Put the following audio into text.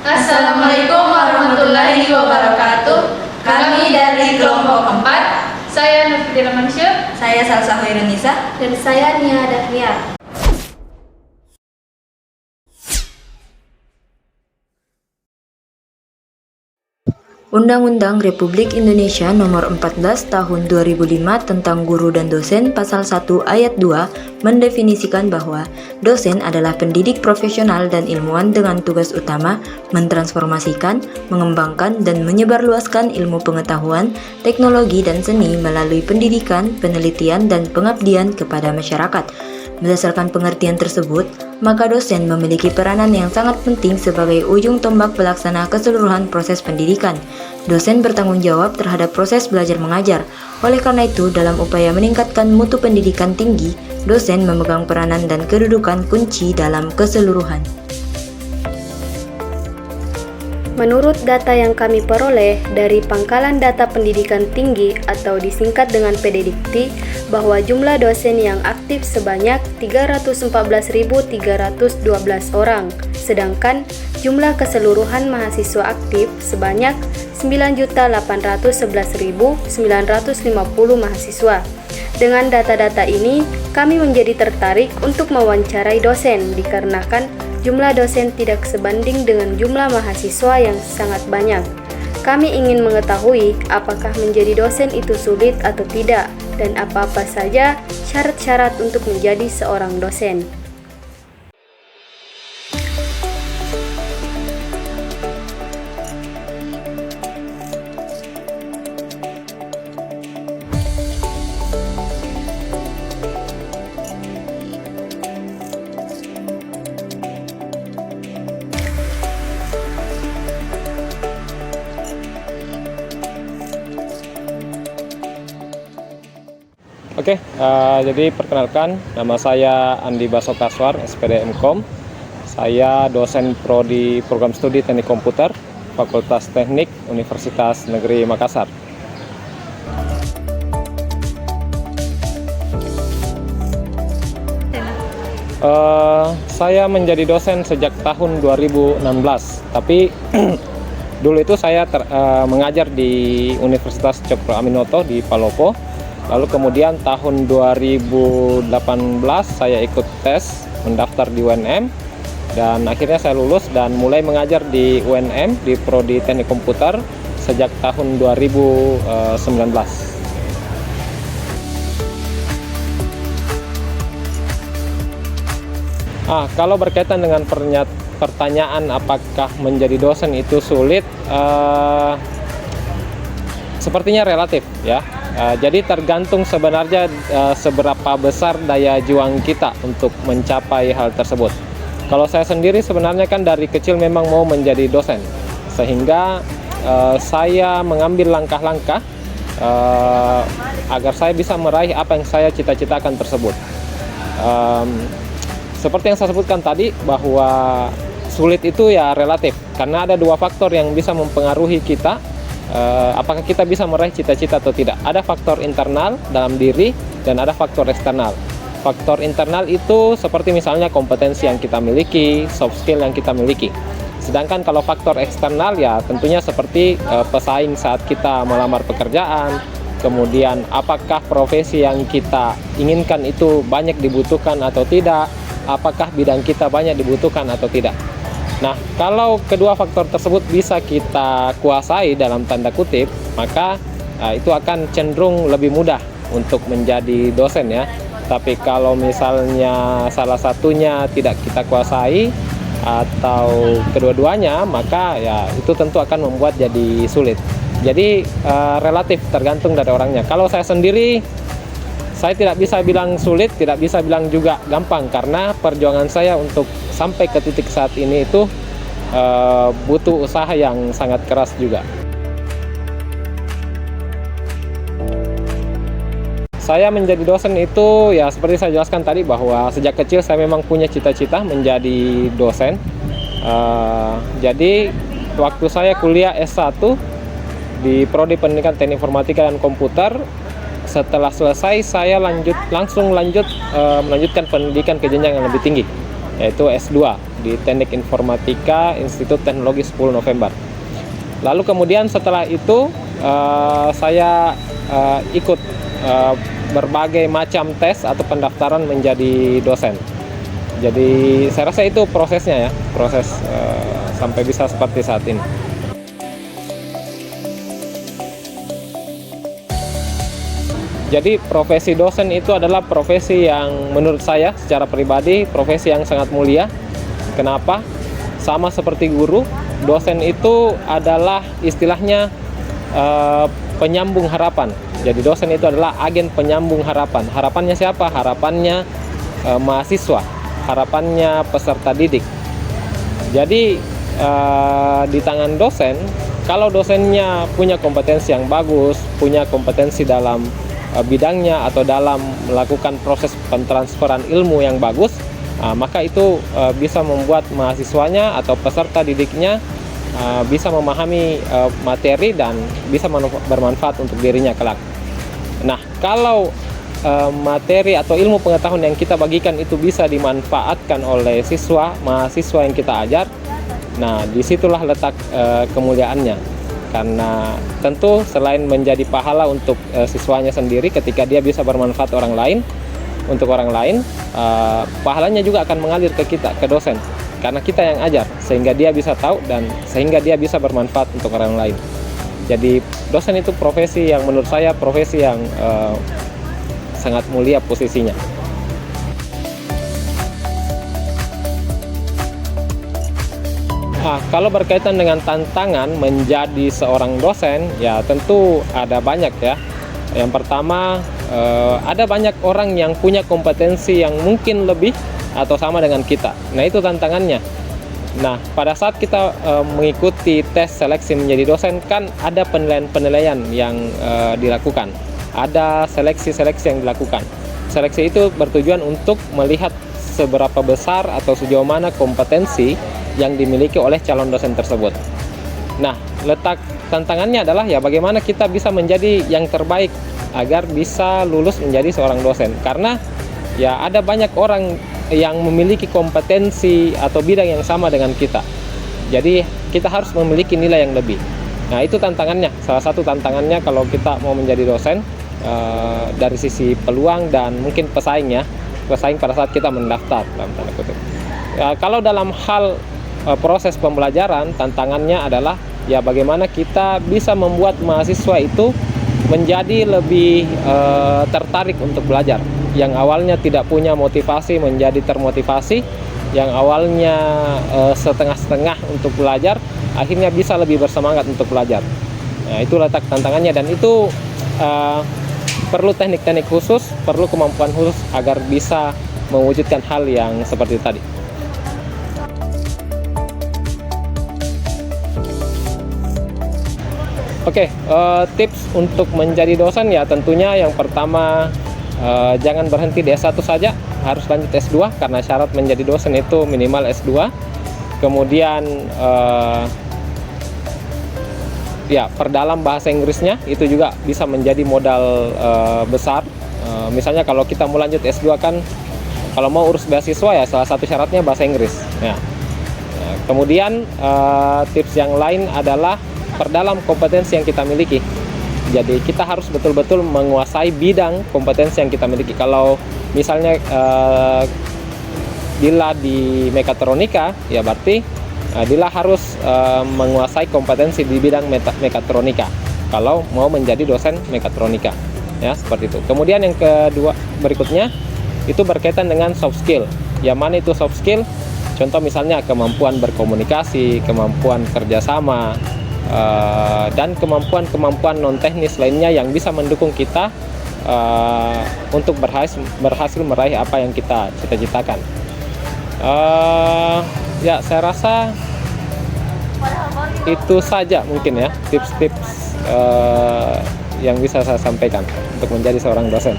Assalamualaikum warahmatullahi wabarakatuh. Kami dari kelompok 4. Saya Nurfidila Mansyur. Saya Salsa Hoirunisa. Dan saya Nia Dahlia. Undang-Undang Republik Indonesia Nomor 14 Tahun 2005 tentang Guru dan Dosen Pasal 1 Ayat 2 mendefinisikan bahwa dosen adalah pendidik profesional dan ilmuwan dengan tugas utama mentransformasikan, mengembangkan, dan menyebarluaskan ilmu pengetahuan, teknologi, dan seni melalui pendidikan, penelitian, dan pengabdian kepada masyarakat. Berdasarkan pengertian tersebut, maka dosen memiliki peranan yang sangat penting sebagai ujung tombak pelaksana keseluruhan proses pendidikan. Dosen bertanggung jawab terhadap proses belajar mengajar. Oleh karena itu, dalam upaya meningkatkan mutu pendidikan tinggi, dosen memegang peranan dan kedudukan kunci dalam keseluruhan. Menurut data yang kami peroleh dari Pangkalan Data Pendidikan Tinggi atau disingkat dengan PDDikti, bahwa jumlah dosen yang aktif sebanyak 314.312 orang, sedangkan jumlah keseluruhan mahasiswa aktif sebanyak 9.811.950 mahasiswa. Dengan data-data ini, kami menjadi tertarik untuk mewawancarai dosen dikarenakan jumlah dosen tidak sebanding dengan jumlah mahasiswa yang sangat banyak. Kami ingin mengetahui apakah menjadi dosen itu sulit atau tidak, dan apa-apa saja syarat-syarat untuk menjadi seorang dosen. Oke, jadi perkenalkan, nama saya Andi Baso Kaswar, SPD MKOM. Saya dosen prodi Program Studi Teknik Komputer, Fakultas Teknik Universitas Negeri Makassar. Saya menjadi dosen sejak tahun 2016, tapi dulu itu saya mengajar di Universitas Cokro Aminoto di Palopo. Lalu kemudian tahun 2018 saya ikut tes mendaftar di UNM dan akhirnya saya lulus dan mulai mengajar di UNM di Prodi Teknik Komputer sejak tahun 2019. Kalau berkaitan dengan pertanyaan apakah menjadi dosen itu sulit, sepertinya relatif ya. Jadi tergantung sebenarnya seberapa besar daya juang kita untuk mencapai hal tersebut. Kalau saya sendiri sebenarnya kan dari kecil memang mau menjadi dosen, sehingga saya mengambil langkah-langkah agar saya bisa meraih apa yang saya cita-citakan tersebut. Seperti yang saya sebutkan tadi, bahwa sulit itu ya relatif, karena ada dua faktor yang bisa mempengaruhi kita. Apakah kita bisa meraih cita-cita atau tidak. Ada faktor internal dalam diri dan ada faktor eksternal. Faktor internal itu seperti misalnya kompetensi yang kita miliki, soft skill yang kita miliki. Sedangkan kalau faktor eksternal ya tentunya seperti pesaing saat kita melamar pekerjaan, kemudian apakah profesi yang kita inginkan itu banyak dibutuhkan atau tidak, apakah bidang kita banyak dibutuhkan atau tidak. Nah, kalau kedua faktor tersebut bisa kita kuasai dalam tanda kutip, maka itu akan cenderung lebih mudah untuk menjadi dosen ya. Tapi kalau misalnya salah satunya tidak kita kuasai atau kedua-duanya, maka ya itu tentu akan membuat jadi sulit. Jadi relatif tergantung dari orangnya. Kalau saya sendiri, saya tidak bisa bilang sulit, tidak bisa bilang juga gampang, karena perjuangan saya untuk sampai ke titik saat ini itu butuh usaha yang sangat keras juga. Saya menjadi dosen itu ya seperti saya jelaskan tadi, bahwa sejak kecil saya memang punya cita-cita menjadi dosen. Jadi waktu saya kuliah S1 di Prodi Pendidikan Teknik Informatika dan Komputer, setelah selesai saya langsung melanjutkan pendidikan ke jenjang yang lebih tinggi, yaitu S2 di Teknik Informatika Institut Teknologi 10 November. Lalu kemudian setelah itu saya ikut berbagai macam tes atau pendaftaran menjadi dosen. Jadi saya rasa itu prosesnya ya, proses sampai bisa seperti saat ini. Jadi profesi dosen itu adalah profesi yang menurut saya secara pribadi profesi yang sangat mulia. Kenapa? Sama seperti guru, dosen itu adalah istilahnya penyambung harapan. Jadi dosen itu adalah agen penyambung harapan. Harapannya siapa? Harapannya mahasiswa, harapannya peserta didik. Jadi di tangan dosen, kalau dosennya punya kompetensi yang bagus, punya kompetensi dalam bidangnya atau dalam melakukan proses pentransferan ilmu yang bagus, maka itu bisa membuat mahasiswanya atau peserta didiknya bisa memahami materi dan bisa bermanfaat untuk dirinya kelak. Nah, kalau materi atau ilmu pengetahuan yang kita bagikan itu bisa dimanfaatkan oleh mahasiswa yang kita ajar, nah disitulah letak kemuliaannya. Karena tentu selain menjadi pahala untuk siswanya sendiri ketika dia bisa bermanfaat untuk orang lain, pahalanya juga akan mengalir ke kita, ke dosen. Karena kita yang ajar, sehingga dia bisa tahu dan sehingga dia bisa bermanfaat untuk orang lain. Jadi dosen itu profesi yang menurut saya profesi yang sangat mulia posisinya. Kalau berkaitan dengan tantangan menjadi seorang dosen, ya tentu ada banyak ya. Yang pertama, ada banyak orang yang punya kompetensi yang mungkin lebih atau sama dengan kita. Nah, itu tantangannya. Nah, pada saat kita mengikuti tes seleksi menjadi dosen, kan ada penilaian-penilaian yang dilakukan. Ada seleksi-seleksi yang dilakukan. Seleksi itu bertujuan untuk melihat seberapa besar atau sejauh mana kompetensi yang dimiliki oleh calon dosen tersebut. Nah, letak tantangannya adalah ya bagaimana kita bisa menjadi yang terbaik agar bisa lulus menjadi seorang dosen. Karena ya ada banyak orang yang memiliki kompetensi atau bidang yang sama dengan kita. Jadi kita harus memiliki nilai yang lebih. Nah, itu tantangannya. Salah satu tantangannya kalau kita mau menjadi dosen dari sisi peluang dan mungkin pesaing pada saat kita mendaftar dalam tanda kutip. Ya, kalau dalam hal proses pembelajaran, tantangannya adalah ya bagaimana kita bisa membuat mahasiswa itu menjadi lebih tertarik untuk belajar. Yang awalnya tidak punya motivasi menjadi termotivasi, yang awalnya setengah-setengah untuk belajar, akhirnya bisa lebih bersemangat untuk belajar. Nah, itu letak tantangannya dan itu perlu teknik-teknik khusus, perlu kemampuan khusus agar bisa mewujudkan hal yang seperti tadi. Oke, tips untuk menjadi dosen ya tentunya yang pertama jangan berhenti di S1 saja, harus lanjut S2 karena syarat menjadi dosen itu minimal S2. Kemudian ya perdalam bahasa Inggrisnya itu juga bisa menjadi modal besar. Misalnya kalau kita mau lanjut S2 kan kalau mau urus beasiswa ya salah satu syaratnya bahasa Inggris. Ya. Kemudian tips yang lain adalah perdalam kompetensi yang kita miliki. Jadi kita harus betul-betul menguasai bidang kompetensi yang kita miliki. Kalau misalnya Dila di mekatronika, ya berarti Dila harus menguasai kompetensi di bidang mekatronika kalau mau menjadi dosen mekatronika. Ya, seperti itu. Kemudian yang kedua berikutnya itu berkaitan dengan soft skill. Yang mana itu soft skill? Contoh misalnya kemampuan berkomunikasi, kemampuan kerjasama, dan kemampuan non teknis lainnya yang bisa mendukung kita untuk berhasil meraih apa yang kita cita-citakan. Ya saya rasa itu saja mungkin ya tips-tips yang bisa saya sampaikan untuk menjadi seorang dosen.